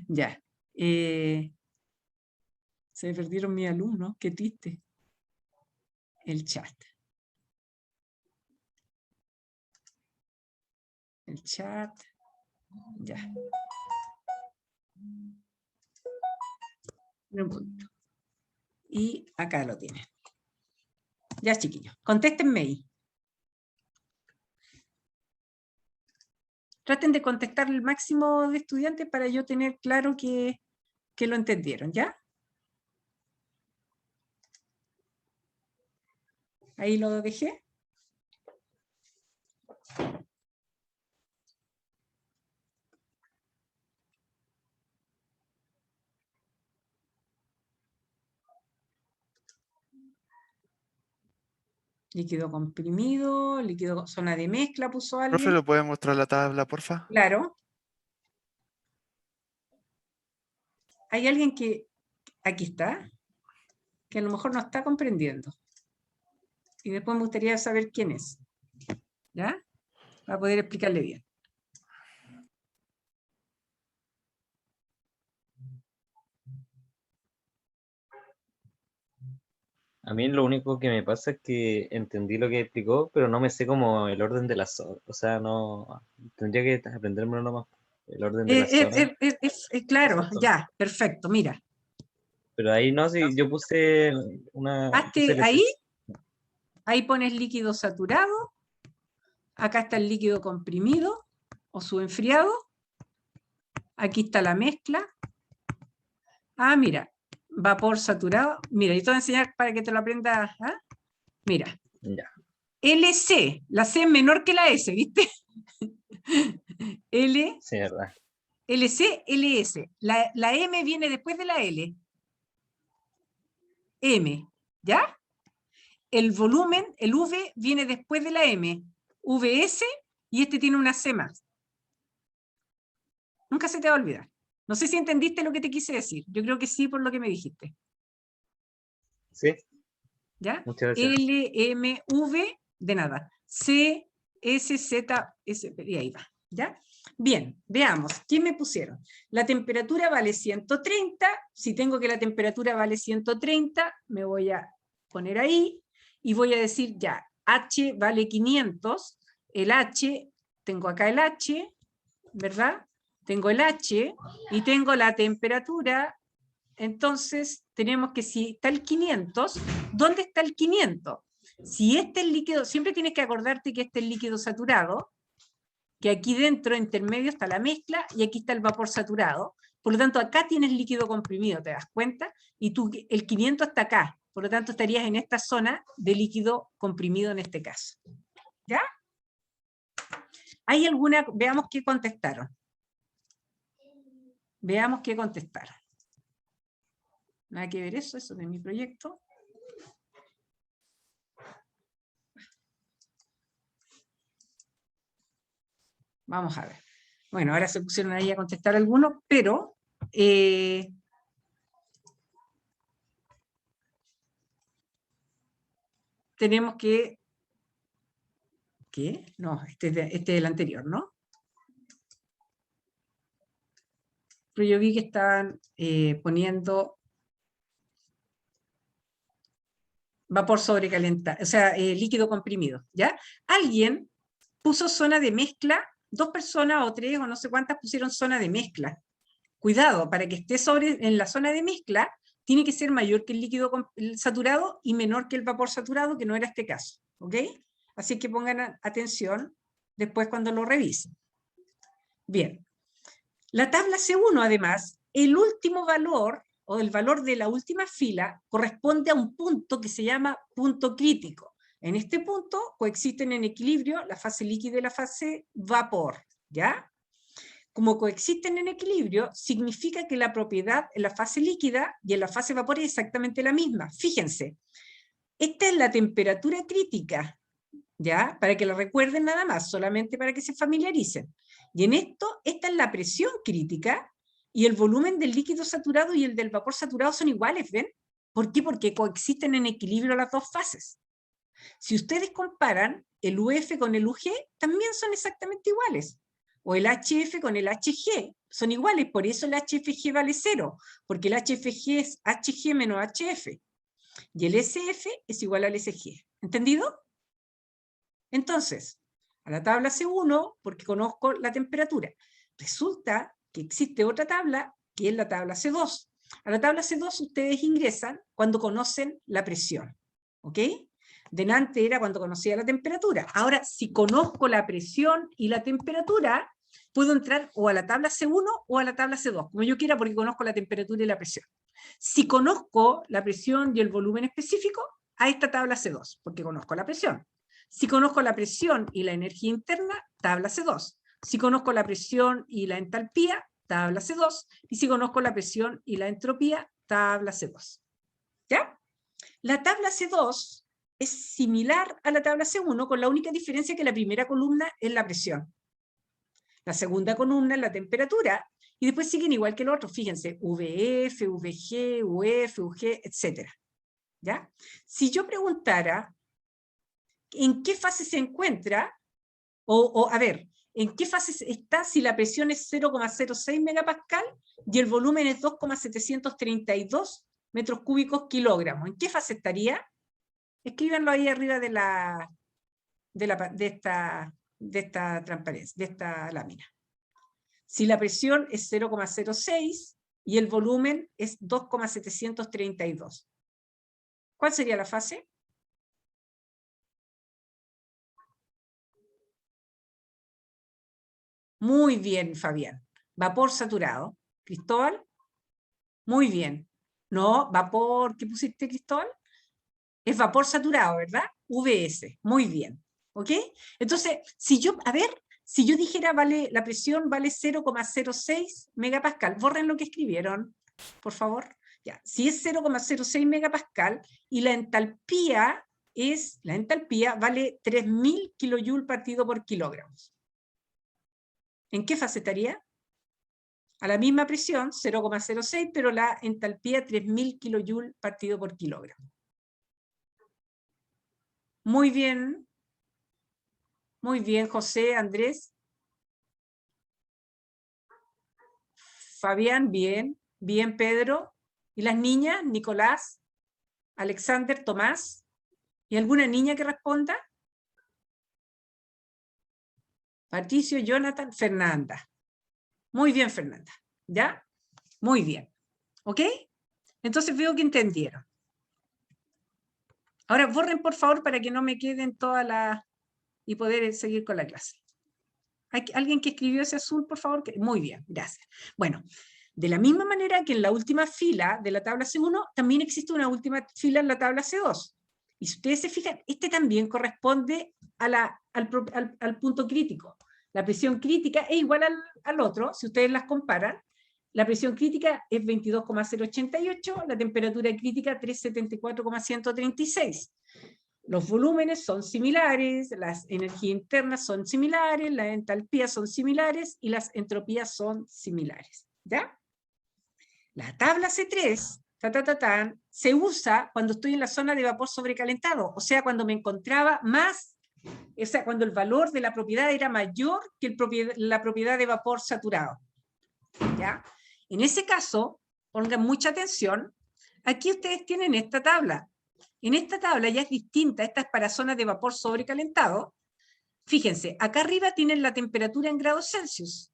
Ya. Se me perdieron mis alumnos, qué triste. El chat. El chat. Ya. Un punto. Y acá lo tienen. Ya, chiquillos. Contéstenme ahí. Traten de contestar el máximo de estudiantes para yo tener claro que lo entendieron, ¿ya? Ahí lo dejé. Líquido comprimido, líquido, zona de mezcla, puso Profe, alguien. ¿lo puede mostrar la tabla, porfa? Claro. Hay alguien que, aquí está, que a lo mejor no está comprendiendo. Y después me gustaría saber quién es. ¿Ya? Para poder explicarle bien. A mí lo único que me pasa es que entendí lo que explicó, pero no me sé como el orden de las zonas. O sea, no, tendría que aprendérmelo nomás. El orden de las zonas. Claro, Esas zonas. ya, perfecto, mira. Pero ahí no, si yo puse Hazte ahí pones líquido saturado, acá está el líquido comprimido o su enfriado, aquí está la mezcla. Ah, mira, vapor saturado. Mira, yo te voy a enseñar para que te lo aprendas. ¿Ah? Mira. Ya. LC, la C es menor que la S, ¿viste? Sí, verdad. LC, LS. La M viene después de la L. M, ¿ya? El volumen, el V, viene después de la M. VS, y este tiene una C más. Nunca se te va a olvidar. No sé si entendiste lo que te quise decir. Yo creo que sí, por lo que me dijiste. Sí. ¿Ya? Muchas gracias. L, M, V, de nada. C, S, Z, S, y ahí va. ¿Ya? Bien, veamos. ¿Qué me pusieron? La temperatura vale 130. Si tengo que la temperatura vale 130, me voy a poner ahí y voy a decir ya, H vale 500. El H, tengo acá el H, ¿verdad? Tengo el H y tengo la temperatura. Entonces, tenemos que si está el 500, ¿dónde está el 500? Si este es líquido, siempre tienes que acordarte que este es líquido saturado, que aquí dentro, intermedio, está la mezcla, y aquí está el vapor saturado. Por lo tanto, acá tienes líquido comprimido, ¿te das cuenta? Y tú, el 500 está acá, por lo tanto, estarías en esta zona de líquido comprimido en este caso. ¿Ya? ¿Hay alguna? Veamos qué contestaron. Veamos qué contestaron. Nada que ver eso de mi proyecto. Vamos a ver. Bueno, ahora se pusieron ahí a contestar algunos, pero tenemos que... ¿Qué? No, este es el anterior, ¿no? Pero yo vi que estaban poniendo vapor sobrecalentado, o sea, líquido comprimido, ¿ya? Alguien puso zona de mezcla, 2 personas o 3 o no sé cuántas pusieron zona de mezcla. Cuidado, para que esté en la zona de mezcla, tiene que ser mayor que el líquido saturado y menor que el vapor saturado, que no era este caso, ¿ok? Así que pongan atención después cuando lo revisen. Bien. La tabla C1, además, el último valor o el valor de la última fila corresponde a un punto que se llama punto crítico. En este punto coexisten en equilibrio la fase líquida y la fase vapor, ¿ya? Como coexisten en equilibrio, significa que la propiedad en la fase líquida y en la fase vapor es exactamente la misma. Fíjense, esta es la temperatura crítica, ¿ya? Para que lo recuerden nada más, solamente para que se familiaricen. Y en esto, esta es la presión crítica, y el volumen del líquido saturado y el del vapor saturado son iguales, ¿ven? ¿Por qué? Porque coexisten en equilibrio las dos fases. Si ustedes comparan el UF con el UG, también son exactamente iguales. O el HF con el HG, son iguales, por eso el HFG vale 0, porque el HFG es HG menos HF, y el SF es igual al SG. ¿Entendido? Entonces, a la tabla C1, porque conozco la temperatura. Resulta que existe otra tabla, que es la tabla C2. A la tabla C2 ustedes ingresan cuando conocen la presión, ¿ok? Delante era cuando conocía la temperatura. Ahora, si conozco la presión y la temperatura, puedo entrar o a la tabla C1 o a la tabla C2, como yo quiera, porque conozco la temperatura y la presión. Si conozco la presión y el volumen específico, a esta tabla C2, porque conozco la presión. Si conozco la presión y la energía interna, tabla C2. Si conozco la presión y la entalpía, tabla C2. Y si conozco la presión y la entropía, tabla C2. ¿Ya? La tabla C2 es similar a la tabla C1, con la única diferencia que la primera columna es la presión. La segunda columna es la temperatura, y después siguen igual que el otro. Fíjense, VF, VG, UF, UG, etc. ¿Ya? Si yo preguntara en qué fase se encuentra, a ver, en qué fase está si la presión es 0,06 megapascal y el volumen es 2,732 metros cúbicos kilogramos, ¿en qué fase estaría? Escríbanlo ahí arriba de esta transparencia, de esta lámina. Si la presión es 0,06 y el volumen es 2,732, ¿cuál sería la fase? Muy bien, Fabián. Vapor saturado. Cristóbal. Muy bien. No, vapor, ¿qué pusiste, Cristóbal? Es vapor saturado, ¿verdad? VS. Muy bien. ¿Ok? Entonces, si yo dijera la presión vale 0,06 megapascal, borren lo que escribieron, por favor. Ya. Si es 0,06 megapascal y la entalpía vale 3000 kilojoule partido por kilogramos. ¿En qué fase estaría? A la misma presión, 0,06, pero la entalpía 3000 kilojoule partido por kilogramo. Muy bien, José, Andrés. Fabián, bien, Pedro. ¿Y las niñas? Nicolás, Alexander, Tomás. ¿Y alguna niña que responda? Patricio, Jonathan, Fernanda. Muy bien, Fernanda. ¿Ya? Muy bien. ¿Ok? Entonces veo que entendieron. Ahora borren, por favor, para que no me queden todas las... y poder seguir con la clase. ¿Hay alguien que escribió ese azul, por favor? Muy bien, gracias. Bueno, de la misma manera que en la última fila de la tabla C1, también existe una última fila en la tabla C2. Y si ustedes se fijan, este también corresponde al punto crítico. La presión crítica es igual al otro, si ustedes las comparan. La presión crítica es 22,088, la temperatura crítica 374,136. Los volúmenes son similares, las energías internas son similares, las entalpías son similares y las entropías son similares. ¿Ya? La tabla C3 se usa cuando estoy en la zona de vapor sobrecalentado, o sea, cuando me encontraba cuando el valor de la propiedad era mayor que la propiedad de vapor saturado. ¿Ya? En ese caso, pongan mucha atención, aquí ustedes tienen esta tabla. En esta tabla ya es distinta, esta es para zonas de vapor sobrecalentado. Fíjense, acá arriba tienen la temperatura en grados Celsius.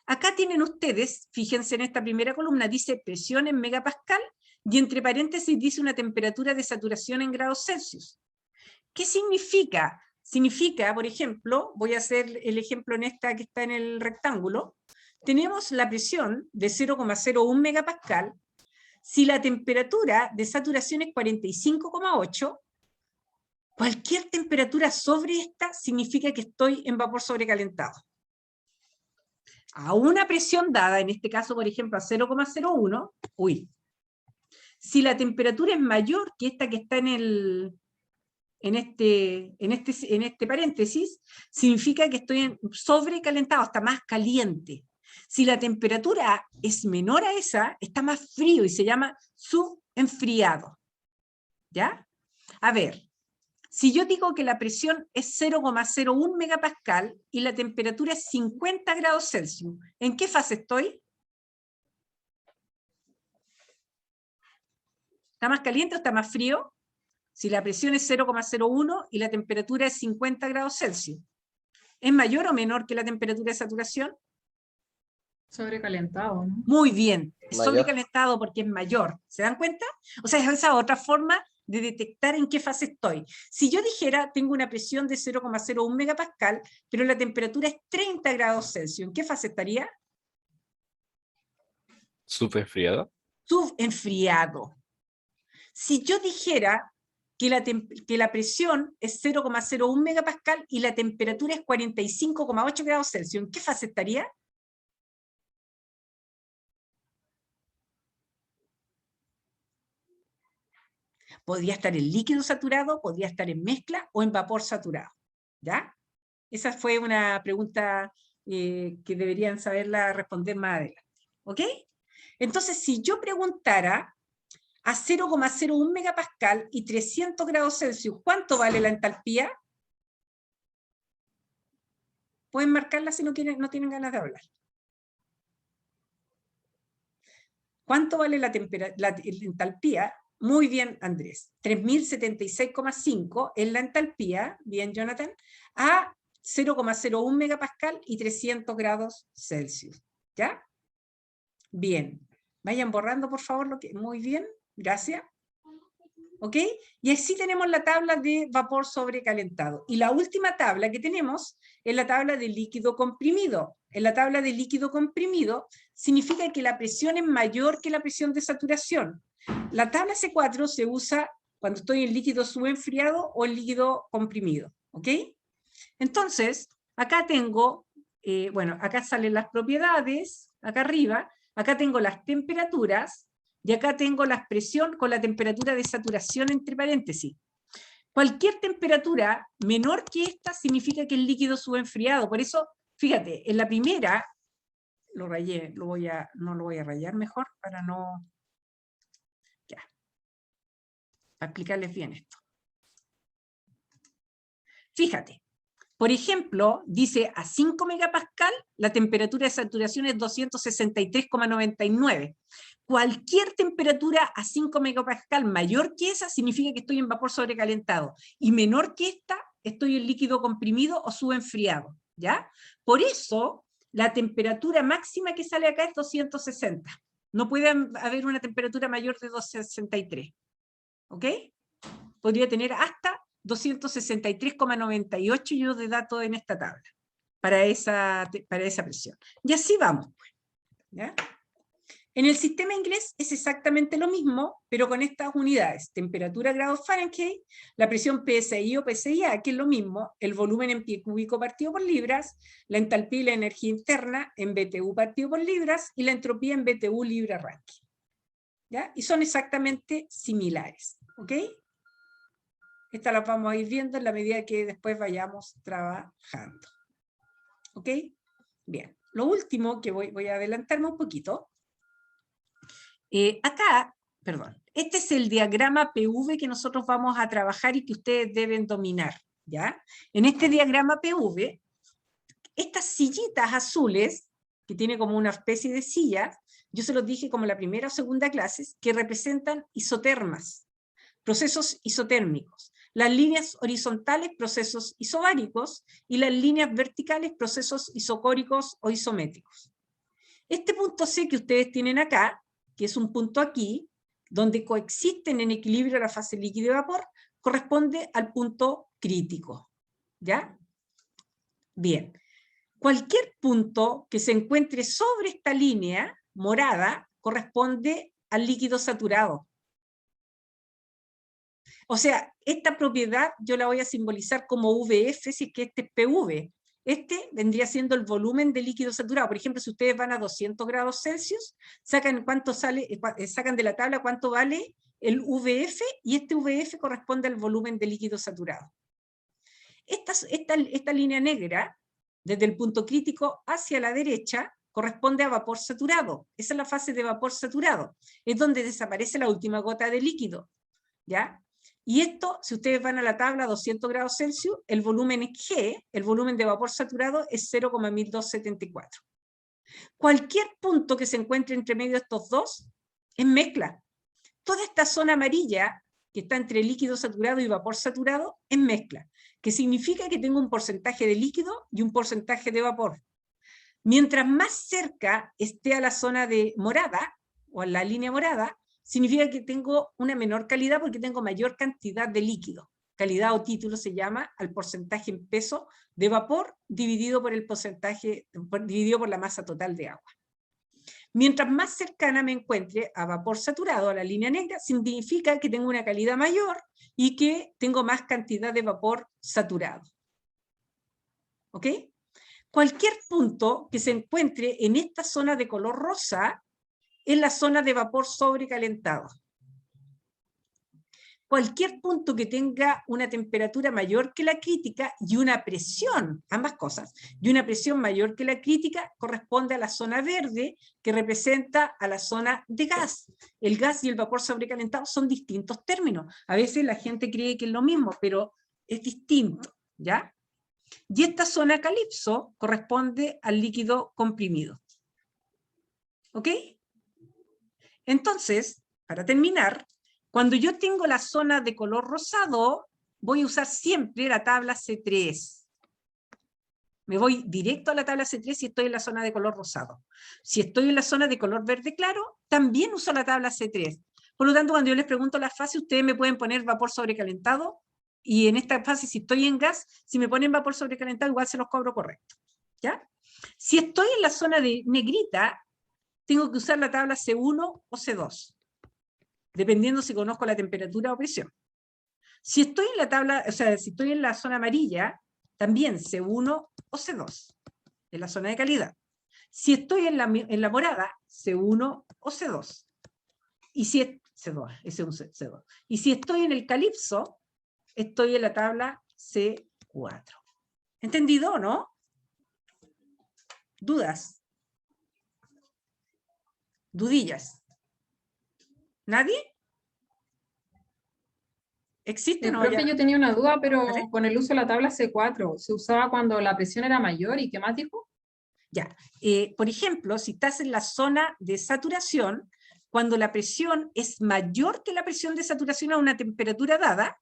Acá tienen ustedes, fíjense en esta primera columna, dice presión en megapascal, y entre paréntesis dice una temperatura de saturación en grados Celsius. ¿Qué significa? Significa, por ejemplo, voy a hacer el ejemplo en esta que está en el rectángulo, tenemos la presión de 0,01 megapascal, Si la temperatura de saturación es 45,8, cualquier temperatura sobre esta significa que estoy en vapor sobrecalentado. A una presión dada, en este caso, por ejemplo, a 0,01, si la temperatura es mayor que esta que está en este paréntesis, significa que estoy en sobrecalentado, está más caliente. Si la temperatura es menor a esa, está más frío y se llama subenfriado. ¿Ya? A ver, si yo digo que la presión es 0,01 megapascal y la temperatura es 50 grados Celsius, ¿en qué fase estoy? ¿Está más caliente o está más frío? Si la presión es 0,01 y la temperatura es 50 grados Celsius, ¿es mayor o menor que la temperatura de saturación? Sobrecalentado, ¿no? Muy bien, es Mayor. sobrecalentado porque es mayor. ¿Se dan cuenta? O sea, es esa otra forma de detectar en qué fase estoy. Si yo dijera, tengo una presión de 0,01 megapascal, pero la temperatura es 30 grados Celsius, ¿en qué fase estaría? ¿Subenfriado? Subenfriado. Si yo dijera que la presión es 0,01 megapascal y la temperatura es 45,8 grados Celsius, ¿en qué fase estaría? Podría estar en líquido saturado, podría estar en mezcla o en vapor saturado. ¿Ya? Esa fue una pregunta que deberían saberla responder más adelante. ¿Ok? Entonces, si yo preguntara a 0,01 megapascal y 300 grados Celsius, ¿cuánto vale la entalpía? Pueden marcarla si no tienen ganas de hablar. ¿Cuánto vale la entalpía? Muy bien, Andrés. 3076,5 es la entalpía, bien, Jonathan, a 0,01 megapascal y 300 grados Celsius. ¿Ya? Bien. Vayan borrando, por favor, lo que... Muy bien, gracias. ¿Ok? Y así tenemos la tabla de vapor sobrecalentado. Y la última tabla que tenemos es la tabla de líquido comprimido. En la tabla de líquido comprimido significa que la presión es mayor que la presión de saturación. La tabla C4 se usa cuando estoy en líquido subenfriado o en líquido comprimido. ¿Ok? Entonces, acá tengo, bueno, acá salen las propiedades, acá arriba, acá tengo las temperaturas, y acá tengo la presión con la temperatura de saturación entre paréntesis. Cualquier temperatura menor que esta significa que el líquido subenfriado. Por eso, fíjate, en la primera, lo rayé, no lo voy a rayar mejor para no... Ya. Para explicarles bien esto. Fíjate, por ejemplo, dice a 5 megapascal, la temperatura de saturación es 263,99. Cualquier temperatura a 5 megapascal mayor que esa significa que estoy en vapor sobrecalentado. Y menor que esta, estoy en líquido comprimido o subenfriado. ¿Ya? Por eso, la temperatura máxima que sale acá es 260. No puede haber una temperatura mayor de 263. ¿Ok? Podría tener hasta 263,98 yo de datos en esta tabla, para esa presión. Y así vamos. ¿Ya? En el sistema inglés es exactamente lo mismo, pero con estas unidades: temperatura grados Fahrenheit, la presión PSI o PSIA, que es lo mismo, el volumen en pie cúbico partido por libras, la entalpía y la energía interna en BTU partido por libras, y la entropía en BTU libra Rankine. ¿Ya? Y son exactamente similares. ¿Ok? Estas las vamos a ir viendo en la medida que después vayamos trabajando. ¿Ok? Bien. Lo último que voy a adelantarme un poquito. Acá, perdón, este es el diagrama PV que nosotros vamos a trabajar y que ustedes deben dominar. ¿Ya? En este diagrama PV, estas sillitas azules, que tiene como una especie de silla, yo se los dije como la primera o segunda clase, que representan isotermas, procesos isotérmicos. Las líneas horizontales, procesos isobáricos, y las líneas verticales, procesos isocóricos o isométricos. Este punto C que ustedes tienen acá, que es un punto aquí, donde coexisten en equilibrio la fase líquido y vapor, corresponde al punto crítico. ¿Ya? Bien. Cualquier punto que se encuentre sobre esta línea morada corresponde al líquido saturado. O sea, esta propiedad yo la voy a simbolizar como VF si es que este es PV. Este vendría siendo el volumen de líquido saturado. Por ejemplo, si ustedes van a 200 grados Celsius, sacan cuánto sale, sacan de la tabla cuánto vale el VF, y este VF corresponde al volumen de líquido saturado. Esta línea negra, desde el punto crítico hacia la derecha, corresponde a vapor saturado. Esa es la fase de vapor saturado. Es donde desaparece la última gota de líquido, ¿ya? Y esto, si ustedes van a la tabla 200 grados Celsius, el volumen es G, el volumen de vapor saturado es 0,1274. Cualquier punto que se encuentre entre medio de estos dos es mezcla. Toda esta zona amarilla, que está entre líquido saturado y vapor saturado, es mezcla, que significa que tengo un porcentaje de líquido y un porcentaje de vapor. Mientras más cerca esté a la zona de morada, o a la línea morada, significa que tengo una menor calidad porque tengo mayor cantidad de líquido. Calidad o título se llama al porcentaje en peso de vapor dividido por el porcentaje, dividido por la masa total de agua. Mientras más cercana me encuentre a vapor saturado, a la línea negra, significa que tengo una calidad mayor y que tengo más cantidad de vapor saturado. ¿Ok? Cualquier punto que se encuentre en esta zona de color rosa es la zona de vapor sobrecalentado. Cualquier punto que tenga una temperatura mayor que la crítica y una presión, ambas cosas, y una presión mayor que la crítica corresponde a la zona verde, que representa a la zona de gas. El gas y el vapor sobrecalentado son distintos términos. A veces la gente cree que es lo mismo, pero es distinto, ¿ya? Y esta zona calipso corresponde al líquido comprimido. ¿Ok? Entonces, para terminar, cuando yo tengo la zona de color rosado, voy a usar siempre la tabla C3. Me voy directo a la tabla C3 si estoy en la zona de color rosado. Si estoy en la zona de color verde claro, también uso la tabla C3. Por lo tanto, cuando yo les pregunto la fase, ustedes me pueden poner vapor sobrecalentado, y en esta fase, si estoy en gas, si me ponen vapor sobrecalentado, igual se los cobro correcto, ¿ya? Si estoy en la zona de negrita, tengo que usar la tabla C1 o C2, dependiendo si conozco la temperatura o presión. Si estoy en la tabla, o sea, si estoy en la zona amarilla, también C1 o C2, en la zona de calidad. Si estoy en la morada, C1 o C2. Y si es C2, ese es un C2. Y si estoy en el calipso, estoy en la tabla C4. ¿Entendido o no? ¿Dudas? ¿Dudillas? ¿Nadie? ¿Existe? No, Profe, ya. yo tenía una duda, pero ¿Vale? con el uso de la tabla C4, ¿se usaba cuando la presión era mayor? ¿Y qué más dijo? Ya. Por ejemplo, si estás en la zona de saturación, cuando la presión es mayor que la presión de saturación a una temperatura dada,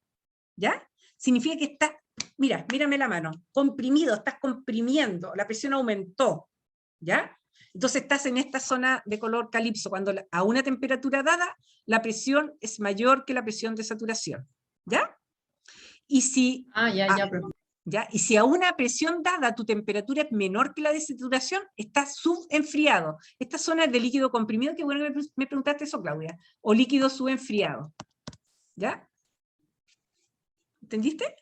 ¿ya? Significa que estás, mírame la mano, comprimido, estás comprimiendo, la presión aumentó, ¿ya? Entonces estás en esta zona de color calipso, cuando a una temperatura dada, la presión es mayor que la presión de saturación, ¿ya? Y si, Ya, profe. ¿ya? Y si a una presión dada tu temperatura es menor que la de saturación, está subenfriado. Esta zona es de líquido comprimido, que bueno que me preguntaste eso, Claudia, o líquido subenfriado, ¿ya? ¿Entendiste?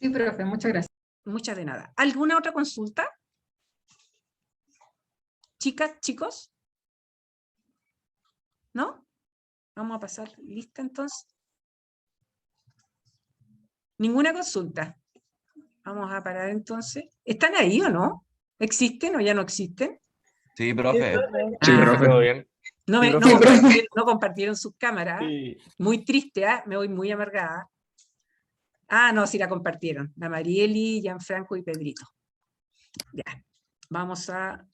Sí, profe, muchas gracias. Muchas de nada. ¿Alguna otra consulta? Chicas, chicos. ¿No? Vamos a pasar lista entonces. Ninguna consulta. Vamos a parar entonces. ¿Están ahí o no? ¿Existen o ya no existen? Sí, profe. Sí, Ah, profe, todo bien. No, Sí, no profe. compartieron sus cámaras. Sí. Muy triste, ¿ah? Me voy muy amargada. Ah, no, sí la compartieron. La Marieli, Gianfranco y Pedrito. Ya. Vamos a